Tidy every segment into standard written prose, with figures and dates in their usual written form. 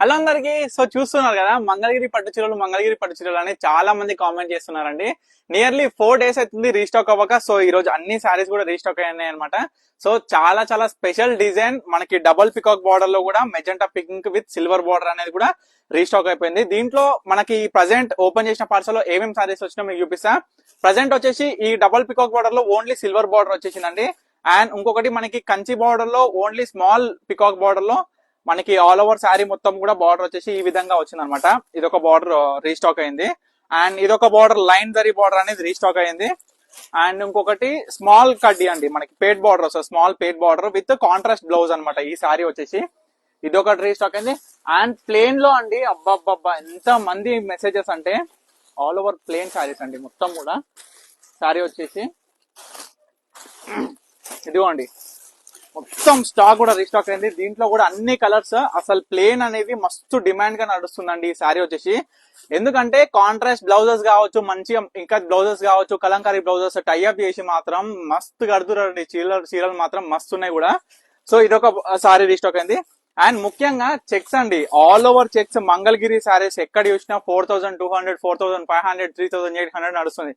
Hello అందరికి. So చూస్తున్నారు కదా మంగళగిరి పట్టు చీరలు అని చాలా మంది కామెంట్ చేస్తున్నారండి. నియర్లీ 4 days అవుతుంది రీస్టాక్ అవ్వక. సో ఈ రోజు అన్ని సారీస్ కూడా రీస్టాక్ అయ్యాయి అనమాట. సో చాలా చాలా స్పెషల్ డిజైన్ మనకి డబుల్ పికాక్ బార్డర్ లో కూడా magenta pink with silver border అనేది కూడా రీస్టాక్ అయిపోయింది. దీంట్లో మనకి ప్రజెంట్ ఓపెన్ చేసిన పార్సల్ లో ఏమేమి సారీస్ వచ్చినా మీకు చూపిస్తా. ప్రజెంట్ వచ్చేసి ఈ డబుల్ పికాక్ బార్డర్ లో ఓన్లీ సిల్వర్ బార్డర్ వచ్చేసిందండి. అండ్ ఇంకొకటి మనకి కంచి బార్డర్ లో ఓన్లీ స్మాల్ పికాక్ బార్డర్ లో మనకి ఆల్ ఓవర్ శారీ మొత్తం కూడా బార్డర్ వచ్చేసి ఈ విధంగా వచ్చింది అనమాట. ఇదొక బార్డర్ రీస్టాక్ అయింది. అండ్ ఇదొక బార్డర్ లైన్ దరి బార్డర్ అనేది రీస్టాక్ అయింది. అండ్ ఇంకొకటి స్మాల్ కడ్డీ అండి, మనకి పేట్ బార్డర్ వస్తుంది, స్మాల్ పేట్ బార్డర్ విత్ కాంట్రాస్ట్ బ్లౌజ్ అనమాట ఈ శారీ వచ్చేసి. ఇదొకటి రీస్టాక్ అయింది. అండ్ ప్లేన్ లో అండి, అబ్బాబ్బా ఎంత మంది మెసేజెస్ అంటే ఆల్ ఓవర్ ప్లేన్ శారీస్ అండి మొత్తం కూడా. శారీ వచ్చేసి ఇదిగోండి, మొత్తం స్టాక్ కూడా రీస్టాక్ అయింది. దీంట్లో కూడా అన్ని కలర్స్. అసలు ప్లేన్ అనేది మస్తు డిమాండ్ గా నడుస్తుందండి ఈ శారీ వచ్చేసి. ఎందుకంటే కాంట్రాస్ట్ బ్లౌజెస్ కావచ్చు, మంచిగా ఇంకా బ్లౌజెస్ కావచ్చు, కలంకారీ బ్లౌజెస్ టైఅప్ చేసి మాత్రం మస్తు కడుతురండి. చీరలు మాత్రం మస్తు ఉన్నాయి కూడా. సో ఇదొక శారీ రీస్టాక్ అయింది. అండ్ ముఖ్యంగా చెక్స్ అండి, all over checks. Mangalagiri saris ఎక్కడ చూసినా 4200, 4500, 3800 నడుస్తుంది.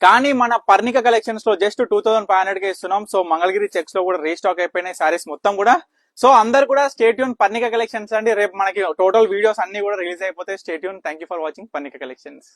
కానీ మన పర్ణిక కలెక్షన్స్ లో జస్ట్ 2500 కే ఇస్తున్నాం. సో మంగళగిరి చెక్స్ లో కూడా రీస్టాక్ అయిపోయినాయి సారీస్ మొత్తం కూడా. సో అందరు కూడా స్టేట్యూన్ పర్ణిక కలెక్షన్స్ అండి. రేపు మనకి టోటల్ వీడియోస్ అన్ని కూడా రిలీజ్ అయిపోతాయి. Stay tuned. Thank you for watching Parnika collections.